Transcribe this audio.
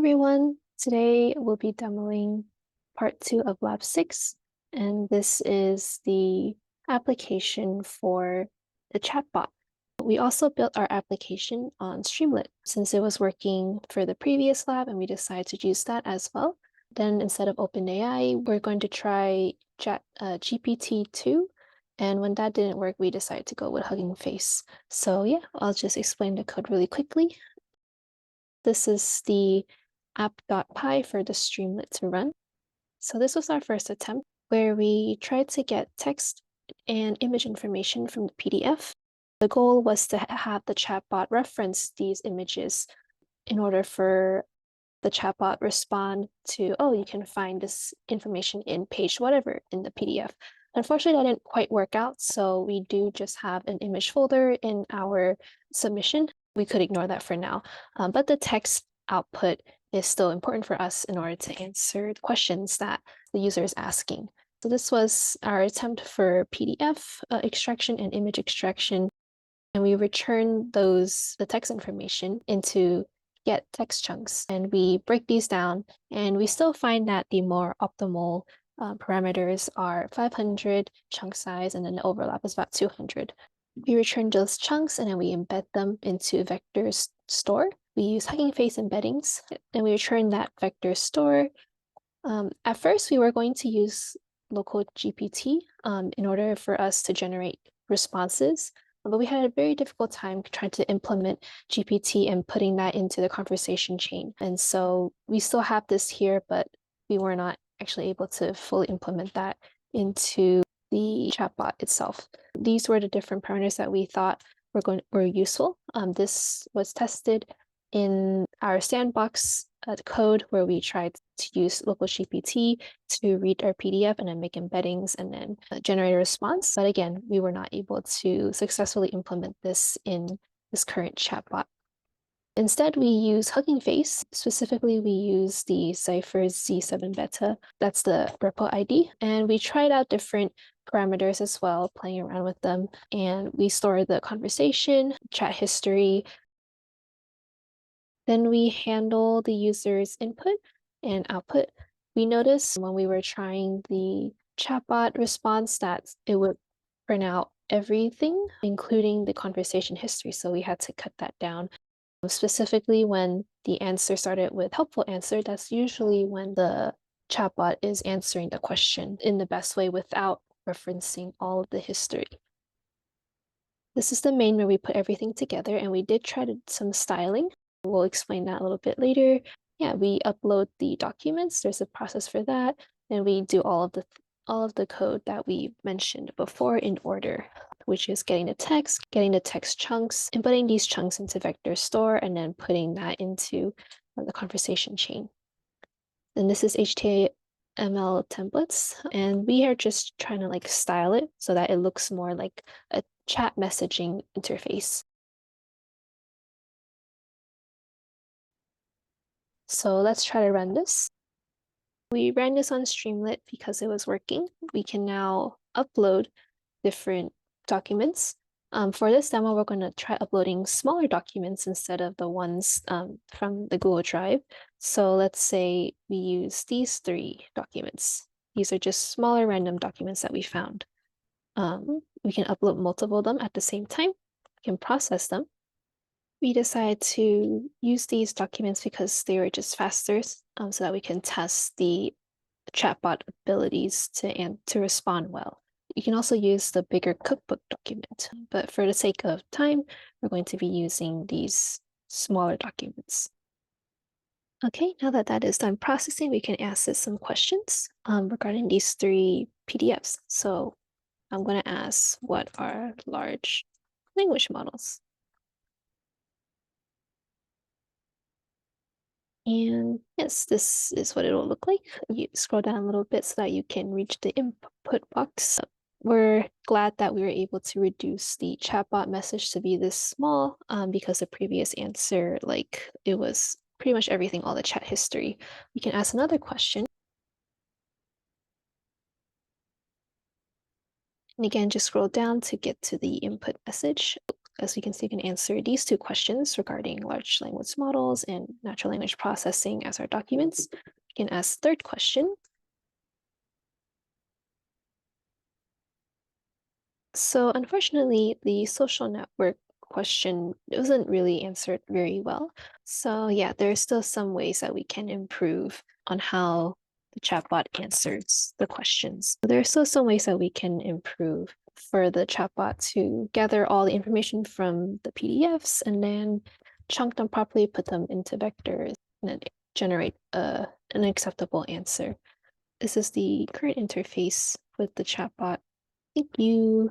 everyone. Today we'll be demoing part 2 of Lab 6, and this is the application for the chatbot. We also built our application on Streamlit since it was working for the previous lab, and we decided to use that as well. Then instead of OpenAI, we're going to try GPT-2, and when that didn't work, we decided to go with Hugging Face. So yeah, I'll just explain the code really quickly. This is the app.py for the Streamlit to run. So this was our first attempt where we tried to get text and image information from the PDF. The goal was to have the chatbot reference these images in order for the chatbot respond to, oh, you can find this information in page whatever in the PDF. Unfortunately, that didn't quite work out, so we do just have an image folder in our submission. We could ignore that for now, but the text output is still important for us in order to answer the questions that the user is asking. So this was our attempt for PDF extraction and image extraction, and we return the text information into get text chunks, and we break these down, and we still find that the more optimal parameters are 500 chunk size, and then the overlap is about 200. We return those chunks, and then we embed them into vector store. We use Hugging Face embeddings, and we return that vector store. At first, we were going to use local GPT in order for us to generate responses, but we had a very difficult time trying to implement GPT and putting that into the conversation chain. And so we still have this here, but we were not actually able to fully implement that into the chatbot itself. These were the different parameters that we thought were useful. This was tested in our sandbox code where we tried to use local GPT to read our PDF and then make embeddings and then generate a response. But again, we were not able to successfully implement this in this current chatbot. Instead, we use Hugging Face. Specifically, we use the Cypher Z7 beta. That's the repo ID. And we tried out different parameters as well, playing around with them. And we store the conversation, chat history. Then we handle the user's input and output. We noticed when we were trying the chatbot response that it would print out everything, including the conversation history. So we had to cut that down. Specifically, when the answer started with helpful answer, that's usually when the chatbot is answering the question in the best way without referencing all of the history. This is the main where we put everything together, and we did try some styling. We'll explain that a little bit later. Yeah, we upload the documents. There's a process for that, and we do all of the code that we mentioned before in order, which is getting the text chunks, and putting these chunks into vector store, and then putting that into the conversation chain. And this is HTML templates, and we are just trying to like style it so that it looks more like a chat messaging interface. So let's try to run this. We ran this on Streamlit because it was working. We can now upload different documents. For this demo, we're going to try uploading smaller documents instead of the ones from the Google Drive. So let's say we use these 3 documents. These are just smaller random documents that we found. We can upload multiple of them at the same time. We can process them. We decided to use these documents because they were just faster, so that we can test the chatbot abilities to respond well. You can also use the bigger cookbook document, but for the sake of time, we're going to be using these smaller documents. Okay, now that that is done processing, we can ask it some questions regarding these 3 PDFs. So I'm going to ask, what are large language models? And yes, this is what it will look like. You scroll down a little bit so that you can reach the input box. We're glad that we were able to reduce the chatbot message to be this small because the previous answer, like it was pretty much everything, all the chat history. We can ask another question. And again, just scroll down to get to the input message. as we can see, can answer these two questions regarding large language models and natural language processing as our documents. We can ask third question. So unfortunately, the social network question wasn't really answered very well. So yeah, there are still some ways that we can improve on how the chatbot answers the questions. There are still some ways that we can improve for the chatbot to gather all the information from the PDFs and then chunk them properly, put them into vectors, and then generate an acceptable answer. This is the current interface with the chatbot. Thank you.